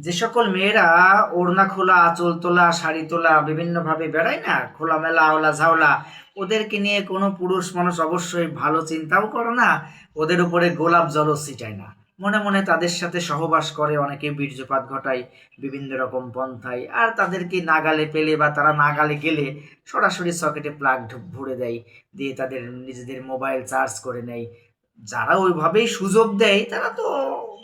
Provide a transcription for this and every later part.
যে সকল মেয়েরা ওড়না খোলা, আঁচল তোলা, শাড়ি তোলা বিভিন্নভাবে বেড়ায় না, খোলামেলা আওলা ঝাওলা, ওদেরকে নিয়ে কোনো পুরুষ মানুষ অবশ্যই ভালো চিন্তাও করে না, ওদের উপরে গোলাপ জলও ছিটায় না। মনে মনে তাদের সাথে সহবাস করে, অনেকে বীর্যপাত ঘটায় বিভিন্ন রকম পন্থায়। আর তাদেরকে নাগালে পেলে বা তারা নাগালে গেলে সরাসরি সকেটে প্লাগ ভরে দেয়, দিয়ে তাদের নিজেদের মোবাইল চার্জ করে নেয়। যারা ওইভাবেই সুযোগ দেয় তারা তো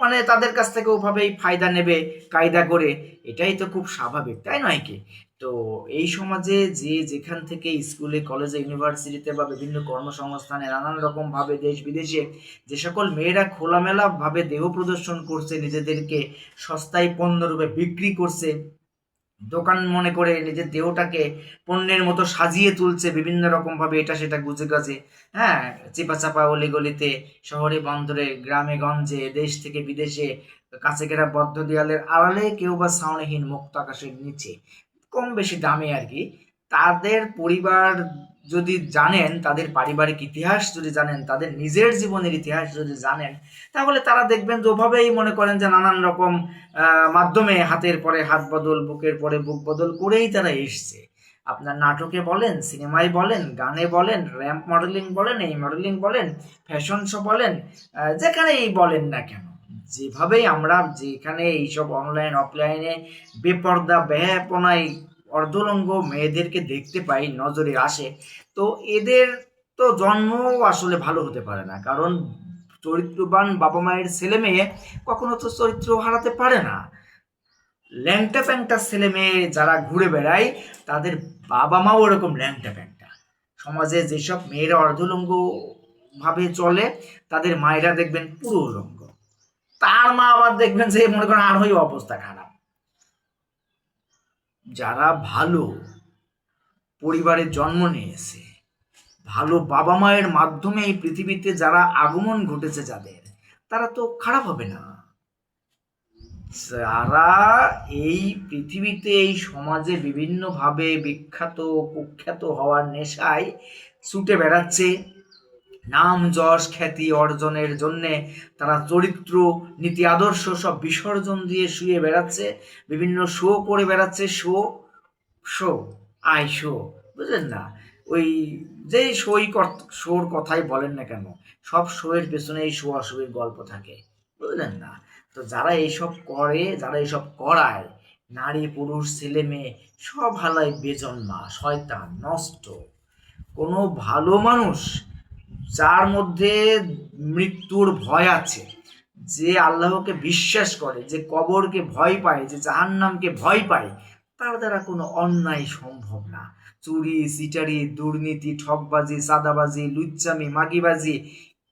মানে তাদের কাছ থেকে ওভাবেই ফায়দা নেবে কায়দা করে। এটাই তো খুব স্বাভাবিক, তাই নয় কি? তো এই সমাজে যে যেখান থেকে স্কুলে, কলেজে, ইউনিভার্সিটিতে বা বিভিন্ন কর্মসংস্থানে নানান রকম ভাবে দেশ বিদেশে যে সকল মেয়েরা খোলামেলা ভাবে দেহ প্রদর্শন করছে, নিজেদেরকে সস্তায় পণ্য রূপে বিক্রি করছে, দোকান মনে করে নিজের দেহটাকে পণ্যের মতো সাজিয়ে তুলছে বিভিন্ন রকম ভাবে, এটা সেটা গুজে গাজে, হ্যাঁ, চিপা চাপা অলিগলিতে, শহরে বন্দরে, গ্রামে গঞ্জে, দেশ থেকে বিদেশে, কাছে ঘেরা বদ্ধ দেয়ালের আড়ালে, কেউ বা ছাউনিহীন মুক্ত আকাশের নিচে, কম বেশি দামে আর কি। তাদের পরিবার যদি জানেন, তাদের পারিবারিক ইতিহাস যদি জানেন, তাদের নিজের জীবনের ইতিহাস যদি জানেন, তাহলে তারা দেখবেন যে ওভাবেই মনে করেন যে নানান রকম মাধ্যমে হাতের পরে হাত বদল, বুকের পরে বুক বদল করেই তারা এসছে। আপনার নাটকে বলেন, সিনেমায় বলেন, গানে বলেন, র্যাম্প মডেলিং বলেন, এই মডেলিং বলেন, ফ্যাশন শো বলেন, যেখানেই বলেন না কেন, যেভাবেই আমরা যেখানে এইসব অনলাইন অফলাইনে বেপর্দা বেহাপনায় অর্ধলঙ্গ মেয়েদেরকে দেখতে পাই, নজরে আসে, তো এদের তো জন্মও আসলে ভালো হতে পারে না। কারণ চরিত্রবান বাবা মায়ের ছেলে মেয়ে কখনো তো চরিত্র হারাতে পারে না। ল্যাংটা প্যাংটা ছেলে মেয়ে যারা ঘুরে বেড়ায়, তাদের বাবা মাও ওরকম ল্যাংটা প্যাংটা। সমাজে যেসব মেয়েরা অর্ধলঙ্গ ভাবে চলে, তাদের মায়েরা দেখবেন পুরো উলঙ্গ। তার মা আবার দেখবেন যে মনে করেন আরোই অবস্থা খারাপ। যারা ভালো পরিবারে জন্ম নিয়েছে, ভালো বাবা মায়ের মাধ্যমে এই পৃথিবীতে যারা আগমন ঘটেছে যাদের, তারা তো খারাপ হবে না। যারা এই পৃথিবীতে, এই সমাজে বিভিন্নভাবে বিখ্যাত কুখ্যাত হওয়ার নেশায় ছুটে বেড়াচ্ছে, নাম যশ খ্যাতি অর্জনের জন্যে তারা চরিত্র নীতি আদর্শ সব বিসর্জন দিয়ে শুয়ে বেড়াচ্ছে, বিভিন্ন শো করে বেড়াচ্ছে, শো শো আই শো, বুঝলেন না? ওই যেই শোর কথাই বলেন না কেন, সব শো এর পেছনে এই শো আসবের গল্প থাকে, বুঝলেন না? তো যারা এইসব করে, যারা এইসব করায়, নারী পুরুষ ছেলে মেয়ে সব হালায় বেজন্মা শয়তান নষ্ট। কোনো ভালো মানুষ যার মধ্যে মৃত্যুর ভয় আছে, যে আল্লাহকে বিশ্বাস করে, যে কবরকে ভয় পায়, যে জাহান্নামকে ভয় পায়, তার দ্বারা কোনো অন্যায় সম্ভব না। চুরি সিটারি দুর্নীতি ঠকবাজি চাঁদাবাজি লুচ্চামি মাগিবাজি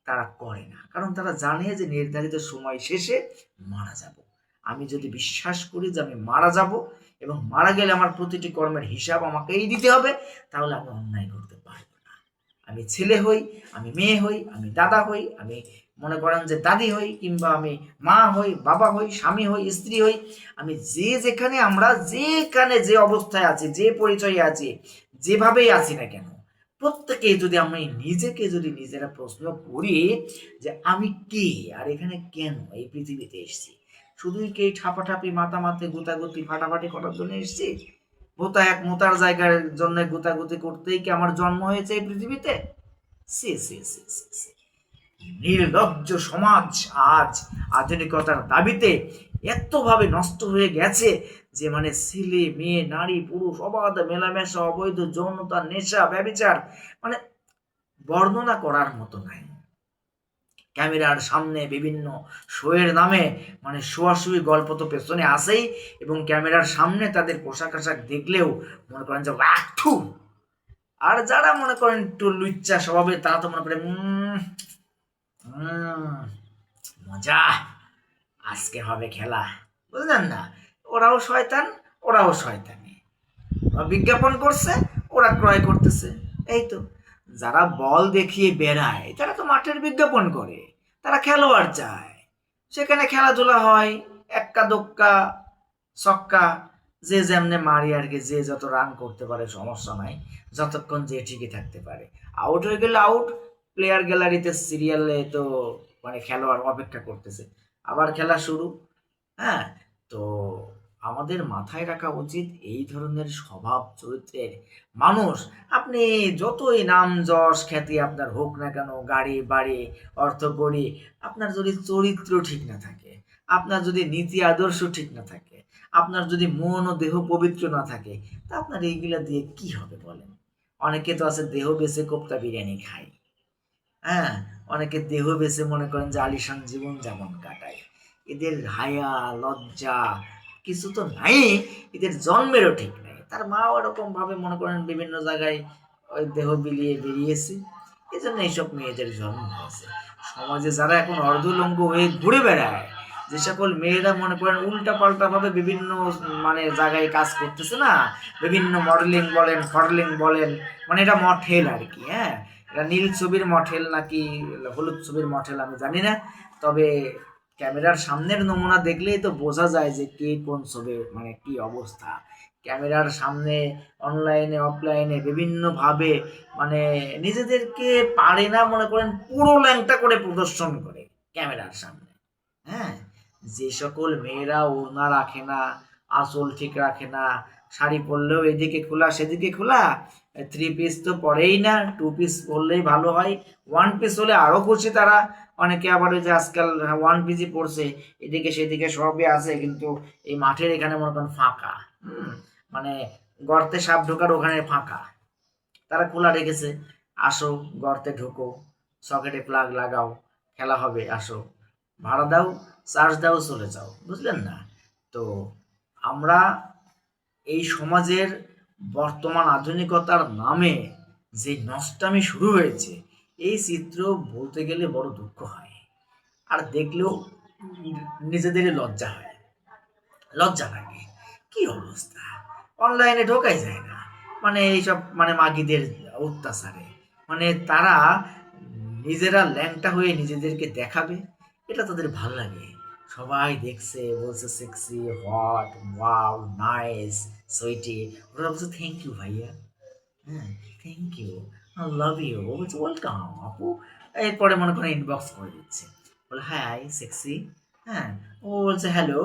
তারা করে না, কারণ তারা জানে যে নির্ধারিত সময় শেষে মারা যাব। আমি যদি বিশ্বাস করি যে আমি মারা যাব এবং মারা গেলে আমার প্রতিটি কর্মের হিসাব আমাকেই দিতে হবে, তাহলে আমি অন্যায় করতে পারবো না। আমি ছেলে হই, আমি মেয়ে হই, আমি দাদা হই, আমি মনে করেন যে দাদি হই, কিংবা আমি মা হই, বাবা হই, স্বামী হই, স্ত্রী হই, আমি যে যেখানে, আমরা যেখানে যে অবস্থায় আছি, যে পরিচয়ে আছি, যেভাবেই আছি না কেন, প্রত্যেকে যদি আমি নিজেকে যদি নিজেরা প্রশ্ন করি যে আমি কে, আর এখানে কেন এই পৃথিবীতে এসেছি, শুধুই কি ঠাপাঠাপি মাতামাতি গুতাগুতি ফাটাফাটি করার জন্য এসেছি? ভোতা এক মোতার জায়গার জন্য গুতাগুতি করতেই কি আমার জন্ম হয়েছে এই পৃথিবীতে? সি সি সি সি সি। নির্লজ্জ সমাজ আজ আধুনিকতার দাবিতে এতভাবে নষ্ট হয়ে গেছে যে মানে ছেলে মেয়ে নারী পুরুষ অবাধ মেলামেশা, অবৈধ যৌনতা, নেশা, ব্যভিচার, মানে বর্ণনা করার মতো নাই। ক্যামেরার সামনে বিভিন্ন শোয়ের নামে মানে শোয়াশুয়ি গল্প তো পেছনে আসেই, এবং ক্যামেরার সামনে তাদের পোশাক আশাক দেখলেও মনে করেন যে ওয়াক্থু। আর যারা মনে করেন একটু লুচ্চা স্বভাবের, তারা তো মনে করে মজা, আজকে হবে খেলা, বুঝলেন না? ওরাও শয়তান, ওরাও শয়তানি, ওরা বিজ্ঞাপন করছে, ওরা ক্রয় করতেছে। এই তো যারা বল দেখিয়ে বেড়ায়, তারা তো মাঠের বিজ্ঞাপন করে, তারা খেলোয়াড় চায়, সেখানে খেলাধুলা হয়, এক্কা দোক্কা ছক্কা, যে যেমনে মারি আর কি, যে যত রান করতে পারে সমস্যা নাই, যতক্ষণ যে ঠিকই থাকতে পারে। আউট হয়ে গেলে আউট, প্লেয়ার গ্যালারিতে সিরিয়ালে তো মানে খেলোয়াড় অপেক্ষা করতেছে, আবার খেলা শুরু। হ্যাঁ, তো তো আমাদের মাথায় রাখা উচিত এই ধরনের স্বভাব চরিত্রের মানুষ, আপনি যতই নাম যশ খ্যাতি আপনার হোক না কেন, গাড়ি বাড়ি অর্থ কড়ি, আপনার যদি চরিত্র ঠিক না থাকে, আপনার যদি নীতি আদর্শ ঠিক না থাকে, আপনার যদি মন ও দেহ পবিত্র না থাকে, তা আপনার এইগুলা দিয়ে কি হবে বলেন? অনেকে তো আছে দেহ বেচে কোপ্তা বিরিয়ানি খায়, হ্যাঁ, অনেকে দেহ বেচে মনে করেন যে আলিশান জীবন যেমন কাটায়। এদের হায়া লজ্জা কিছু তো নাই, এদের জন্মেরও ঠিক নাই। তার মাও এরকম ভাবে মনে করেন বিভিন্ন জায়গায় ওই দেহ বিলিয়ে বেরিয়েছে, এই জন্য এইসব মেয়েদের জন্ম হয়েছে। সমাজে যারা এখন অর্ধলঙ্গ হয়ে ঘুরে বেড়ায়, যে সকল মেয়েরা মনে করেন উল্টা পাল্টা ভাবে বিভিন্ন মানে জায়গায় কাজ করতেছে না, বিভিন্ন মডেলিং বলেন ফডলিং বলেন, মানে এটা মঠেল আর কি, হ্যাঁ, এটা নীল ছবির মঠেল নাকি হলুদ ছবির মঠেল আমি জানি না, তবে ক্যামেরার সামনের নমুনা দেখলেই তো বোঝা যায় যে কে কোন ছবির মানে কি অবস্থা। ক্যামেরার সামনে অনলাইনে অফলাইনে বিভিন্নভাবে মানে নিজেদেরকে পারে না মনে করেন পুরো ল্যাংটা করে প্রদর্শন করে ক্যামেরার সামনে। হ্যাঁ, যে সকল মেয়েরা ওড়না রাখে না, আঁচল ঠিক রাখে না, শাড়ি পরলেও এদিকে খোলা সেদিকে খোলা, থ্রি পিস তো পরেই না, টু পিস পরলেই ভালো হয়, ওয়ান পিস হলে আরও খুশি তারা। অনেকে আবার ওই যে আজকাল ওয়ান পিসই পড়ছে, এদিকে সেদিকে সবই আছে, কিন্তু এই মাঠের এখানে মনে করেন ফাঁকা, মানে গর্তে সাপ ঢোকার ওখানে ফাঁকা, তারা খোলা রেখেছে। আসো গর্তে ঢোকো, সকেটে প্লাগ লাগাও, খেলা হবে, আসো ভাড়া দাও, চার্জ দাও, চলে যাও, বুঝলেন না? তো আমরা এই সমাজের বর্তমান আধুনিকতার নামে যে নষ্টামি শুরু হয়েছে, এই চিত্র বলতে গেলে বড় দুঃখ হয়, আর দেখলেও নিজেদেরই লজ্জা হয়, লজ্জা লাগে। কি অবস্থা, অনলাইনে ঢোকাই যায় না, মানে এইসব মানে মাগিদের অত্যাচারে, মানে তারা নিজেরা ল্যাংটা হয়ে নিজেদেরকে দেখাবে, এটা তাদের ভাল লাগে। সবাই দেখছে, বলছে sexy, hot, wow, nice, sweetie, ওরা বলছে থ্যাংক ইউ ভাইয়া, হ্যাঁ thank you, I love you, ও বলছে ওয়েলকাম আপু। এরপরে মনে করেন ইনবক্স করে দিচ্ছে, বলে হাই সেক্সি, হ্যাঁ, ও বলছে হ্যালো,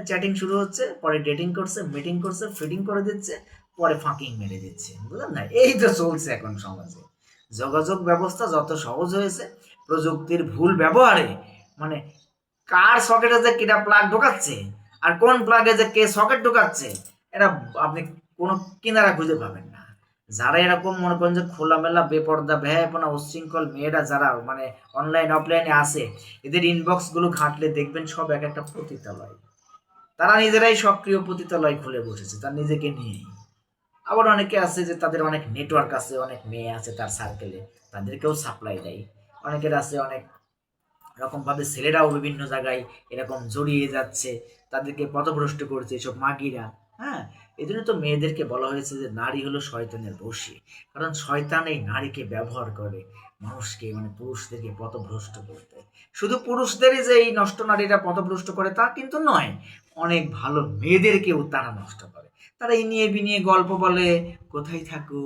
চ্যাটিং শুরু হচ্ছে, পরে ডেটিং করছে, মিটিং করছে, ফিডিং করে দিচ্ছে, পরে ফাঁকিং মেরে দিচ্ছে, বুঝলেন না? এই তো চলছে এখন সমাজে। যোগাযোগ ব্যবস্থা যত সহজ হয়েছে, প্রযুক্তির ভুল ব্যবহারে মানে কার সকেটে যে কিটা প্লাগ ঢোকাচ্ছে আর কোন প্লাগে যে কে সকেট ঢোকাচ্ছে, এটা আপনি কোনো কিনারা খুঁজে পাবেন না। যারা এরকম মনে করেন যে খোলামেলা বেপর্দা বেহায়াপনা উচ্ছৃঙ্খল মেয়েরা যারা মানে অনলাইন অফলাইনে আছে, এদের ইনবক্স গুলো ঘাঁটলে দেখবেন সব এক একটা পতিতালয়, তারা নিজেরাই সক্রিয় পতিতালয় খুলে বসেছে তার নিজেকে নিয়েই। আবার অনেকে আছে যে তাদের অনেক নেটওয়ার্ক আছে, অনেক মেয়ে আছে তার সার্কেলে, তাদেরকেও সাপ্লাই দেয়। অনেকের আছে অনেক রকম ভাবে ছেলেরাও বিভিন্ন জায়গায় এরকম জড়িয়ে যাচ্ছে, তাদেরকে পথভ্রষ্ট করছে এসব মাগিরা। হ্যাঁ, এই জন্য তো মেয়েদেরকে বলা হয়েছে যে নারী হলো শয়তানের বশী, কারণ শয়তান এই নারীকে ব্যবহার করে মানুষকে মানে পুরুষদেরকে পথভ্রষ্ট করতে। শুধু পুরুষদেরই যে এই নষ্ট নারীরা পথভ্রষ্ট করে তা কিন্তু নয়, অনেক ভালো মেয়েদেরকেও তারা নষ্ট করে। তারা এই নিয়ে বিনিয়ে গল্প বলে, কোথায় থাকো,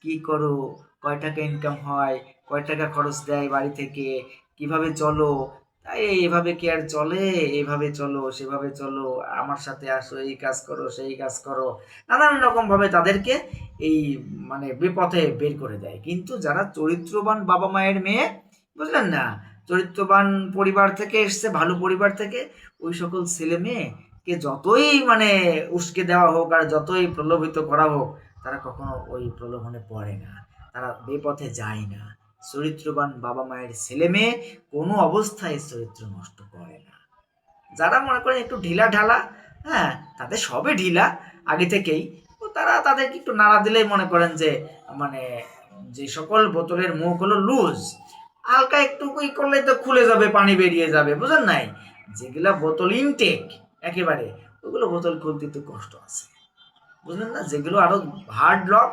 কি করো, কয় টাকা ইনকাম হয়, কয় টাকা খরচ দেয় বাড়ি থেকে, কিভাবে চলো, তাই এভাবে কি আর চলে, এভাবে চলো সেভাবে চলো, আমার সাথে আসো, এই কাজ করো সেই কাজ করো, নানান রকম ভাবে তাদেরকে এই মানে বিপথে বের করে দেয়। কিন্তু যারা চরিত্রবান বাবা মায়ের মেয়ে, বুঝলেন না, চরিত্রবান পরিবার থেকে এসছে, ভালো পরিবার থেকে, ওই সকল ছেলে মেয়ে কে যতই মানে উস্কে দেওয়া হোক আর যতই প্রলোভিত করা হোক, তারা কখনো ওই প্রলোভনে পড়ে না, তারা বেপথে যায় না। চরিত্রবান বাবা মায়ের ছেলে মেয়ে কোনো অবস্থায় চরিত্র নষ্ট করে না। যারা মনে করেন একটু ঢিলা ঢালা, হ্যাঁ, তাদের সবে ঢিলা আগে থেকেই, তো তারা তাদেরকে একটু নাড়া দিলেই মনে করেন যে মানে যে সকল বোতলের মুখ হলো লুজ, হালকা একটু ই করলেই তো খুলে যাবে, পানি বেরিয়ে যাবে, বুঝলেন নাই? যেগুলা বোতল ইনটেক একেবারে, ওগুলো বোতল খুলতে একটু কষ্ট আছে, বুঝলেন না? যেগুলো আরো হার্ড লক,